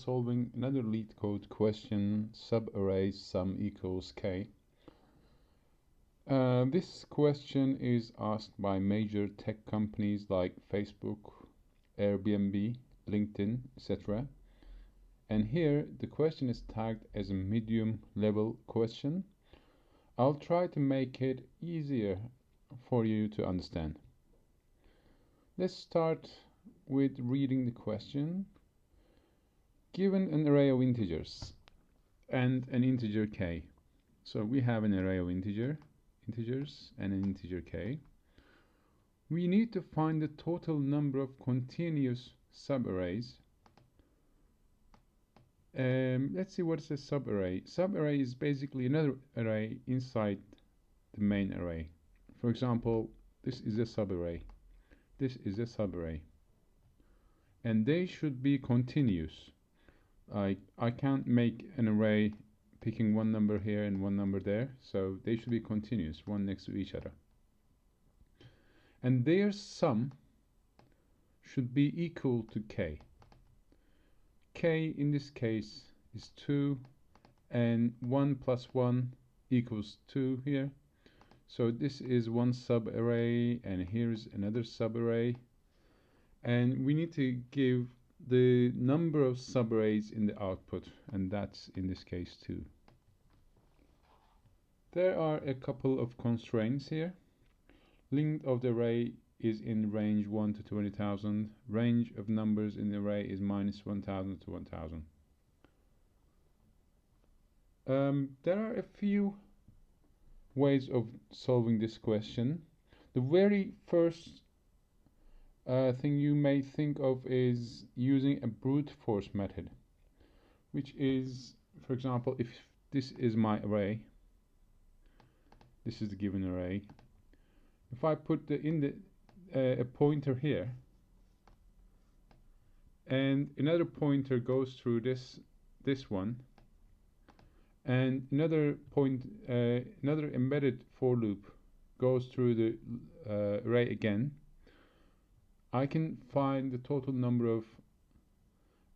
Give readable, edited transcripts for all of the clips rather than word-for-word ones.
solving another LeetCode question, subarray sum equals k. This question is asked by major tech companies like Facebook, Airbnb, LinkedIn, etc. And here the question is tagged as a medium level question. I'll try to make it easier for you to understand. Let's start with reading the question. Given an array of integers and an integer k. So we have an array of integers and an integer k. We need to find the total number of continuous subarrays. Let's see what's a subarray. Subarray is basically another array inside the main array. For example, this is a subarray. This is a subarray. And they should be continuous. I can't make an array picking one number here and one number there, so they should be continuous, one next to each other. And their sum should be equal to k. K in this case is 2, and 1 plus 1 equals 2 here. So this is one subarray, and here's another subarray. And we need to give the number of subarrays in the output, and that's in this case 2. There are a couple of constraints here. Length of the array is in range 1 to 20,000. Range of numbers in the array is -1,000 to 1,000. There are a few ways of solving this question. The very first thing you may think of is using a brute force method, which is, for example, if this is my array, this is the given array. If I put a pointer here, and another pointer goes through this one, and another embedded for loop goes through the array again, I can find the total number of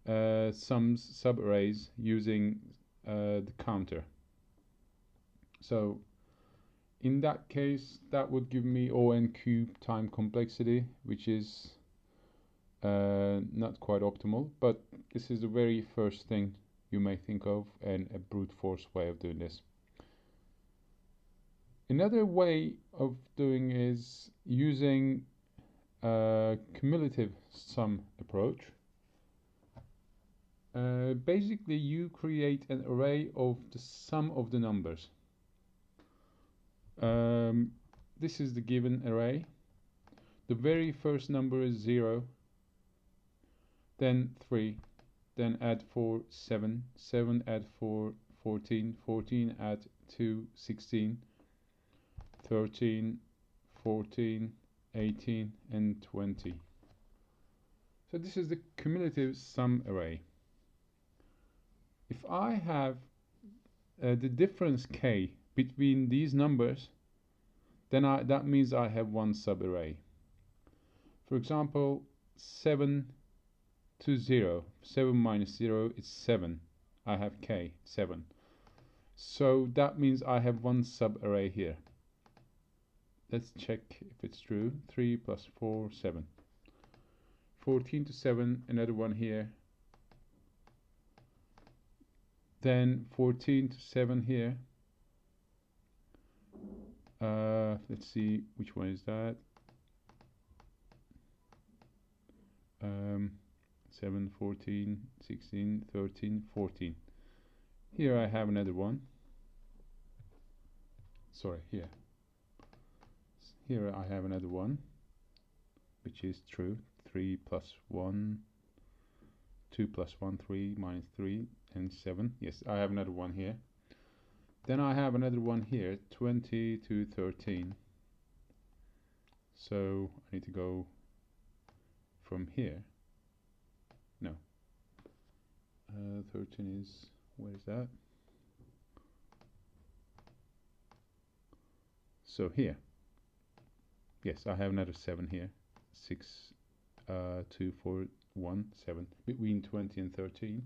subarrays using the counter. So in that case, that would give me O(n) cubed time complexity, which is not quite optimal, but this is the very first thing you may think of, and a brute force way of doing this. Another way of doing is using a cumulative sum approach. Basically, you create an array of the sum of the numbers. This is the given array. The very first number is 0, then 3, then add 4, 7, 7 add 4, 14, 14 add 2, 16, 13, 14, 18, and 20. So this is the cumulative sum array. If I have the difference k between these numbers, then that means I have one subarray. For example, 7 to 0. 7 minus 0 is 7. I have k, 7. So that means I have one subarray here. Let's check if it's true. 3 plus 4, 7. 14 to 7, another one here. Then 14 to 7 here. Let's see, which one is that? 7, 14, 16, 13, 14. Here I have another one. Sorry, here. Here I have another one, which is true. 3 plus 1, 2 plus 1, 3 minus 3, and 7. Yes, I have another one here. Then I have another one here, 20 to 13. So I need to go from here. No. 13 is, where is that? So here. Yes, I have another 7 here. 6, 2, 4, 1, 7. Between 20 and 13.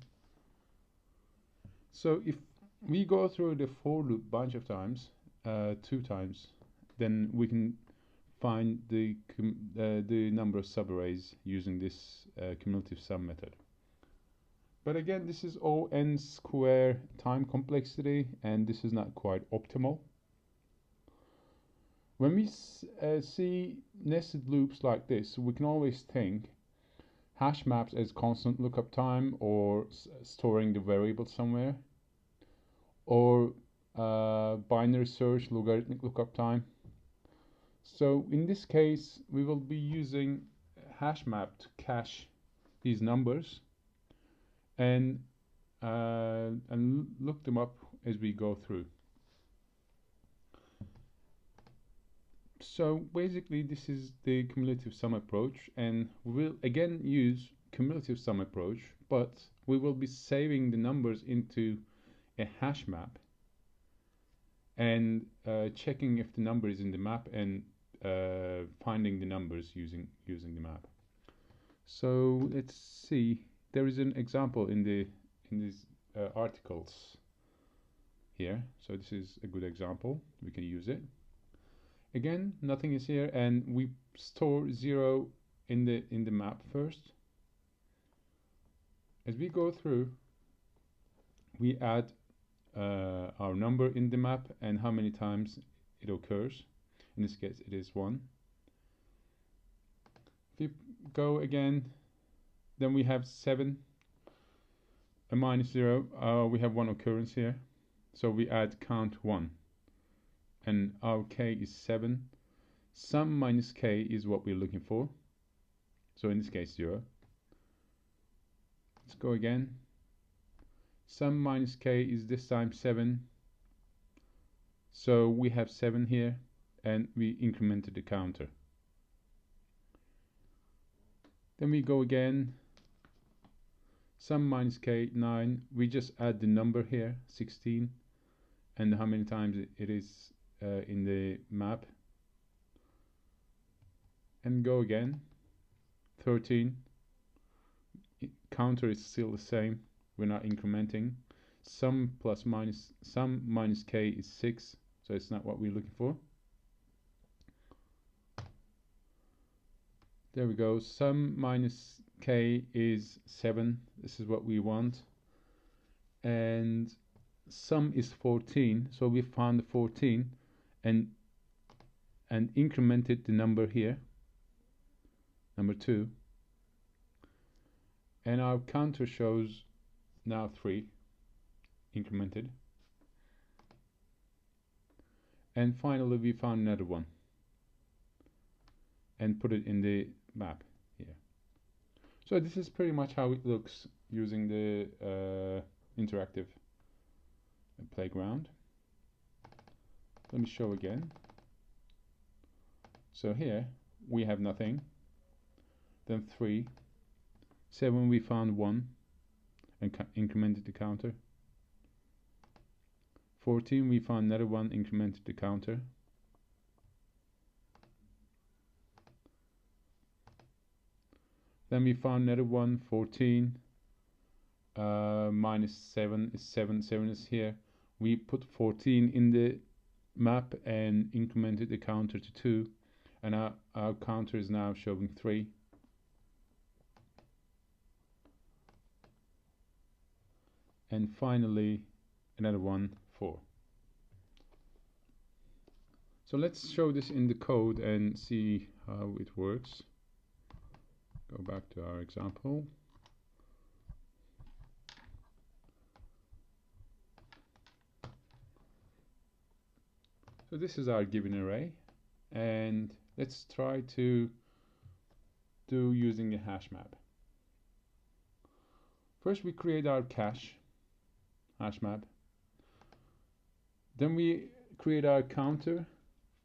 So if we go through the for loop bunch of times, 2 times, then we can find the number of subarrays using this cumulative sum method. But again, this is O n square time complexity, and this is not quite optimal. When we see nested loops like this, we can always think hash maps as constant lookup time, or storing the variable somewhere, or binary search logarithmic lookup time. So in this case, we will be using hash map to cache these numbers and look them up as we go through. So basically, this is the cumulative sum approach, and we will again use cumulative sum approach, but we will be saving the numbers into a hash map and checking if the number is in the map and finding the numbers using the map. So let's see. There is an example in these articles here. So this is a good example. We can use it. Again, nothing is here, and we store 0 in the map first. As we go through, we add our number in the map and how many times it occurs. In this case, it is 1. If we go again, then we have 7 and minus 0. We have 1 occurrence here, so we add count 1. And our k is 7. Sum minus k is what we're looking for. So in this case, 0. Let's go again. Sum minus k is this time 7. So we have 7 here, and we incremented the counter. Then we go again. Sum minus k, 9. We just add the number here, 16, and how many times it is in the map, and go again. 13. Counter is still the same, we're not incrementing. Sum minus k is 6, so it's not what we're looking for. There we go. Sum minus k is 7, this is what we want. And sum is 14, so we found 14 and incremented the number here, number 2, and our counter shows now 3 incremented. And finally we found another one and put it in the map here. So this is pretty much how it looks using the interactive playground. Let me show again. So here we have nothing, then 3, 7 we found 1 and incremented the counter. 14 we found another 1, incremented the counter. Then we found another 1, 14, minus 7 is 7, 7 is here. We put 14 in the map and incremented the counter to 2, and our counter is now showing 3. And finally another 1, 4. So let's show this in the code and see how it works. Go back to our example. So this is our given array, and let's try to do using a hash map. First we create our hash map. Then we create our counter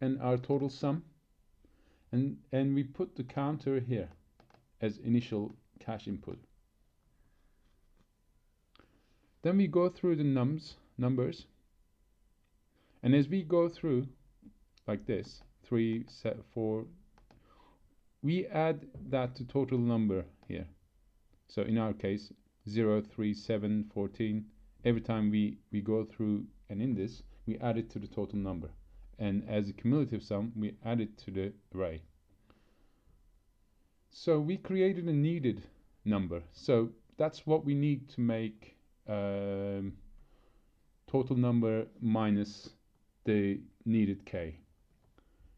and our total sum, and we put the counter here as initial cache input. Then we go through the numbers, and as we go through like this, 3, 4, we add that to total number here. So in our case 0, 3, 7, 14, every time we go through an index, we add it to the total number. And as a cumulative sum, we add it to the array. So we created a needed number. So that's what we need to make total number minus the needed k.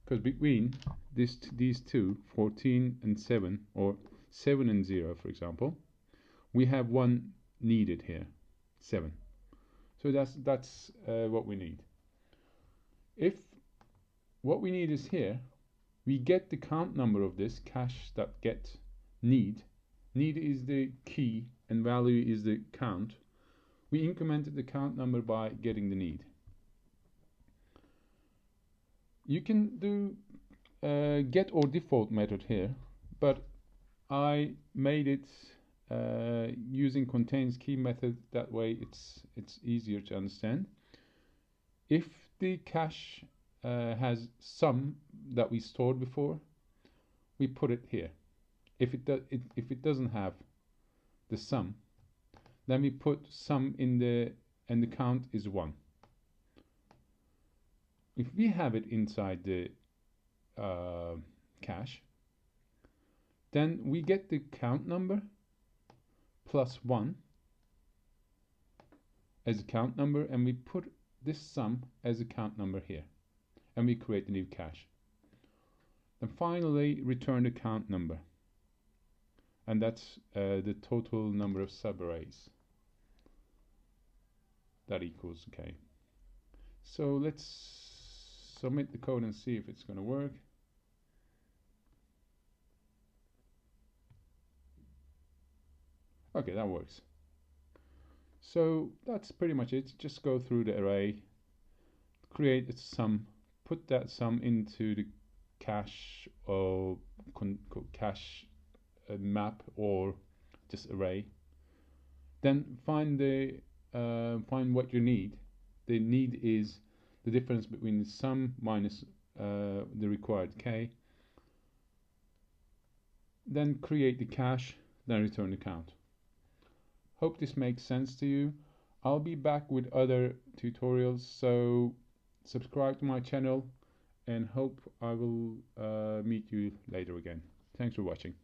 Because between these two, 14 and 7, or 7 and 0, for example, we have one needed here, 7. So that's what we need. If what we need is here, we get the count number of this cache.get need. Need is the key and value is the count. We incremented the count number by getting the need. You can do get or default method here, but I made it using contains key method. That way it's easier to understand. If the cache has sum that we stored before, we put it here. If it doesn't have the sum, then we put sum in the and the count is 1. If we have it inside the cache, then we get the count number plus 1 as a count number, and we put this sum as a count number here, and we create a new cache. And finally return the count number, and that's the total number of subarrays that equals k. So let's submit the code and see if it's going to work. Okay, that works. So that's pretty much it. Just go through the array, create a sum, put that sum into the cache or cache map or just array. Then find what you need. The need is the difference between the sum minus the required k. Then create the cache, then return the count. Hope this makes sense to you. I'll be back with other tutorials, so subscribe to my channel, and hope I will meet you later again. Thanks for watching.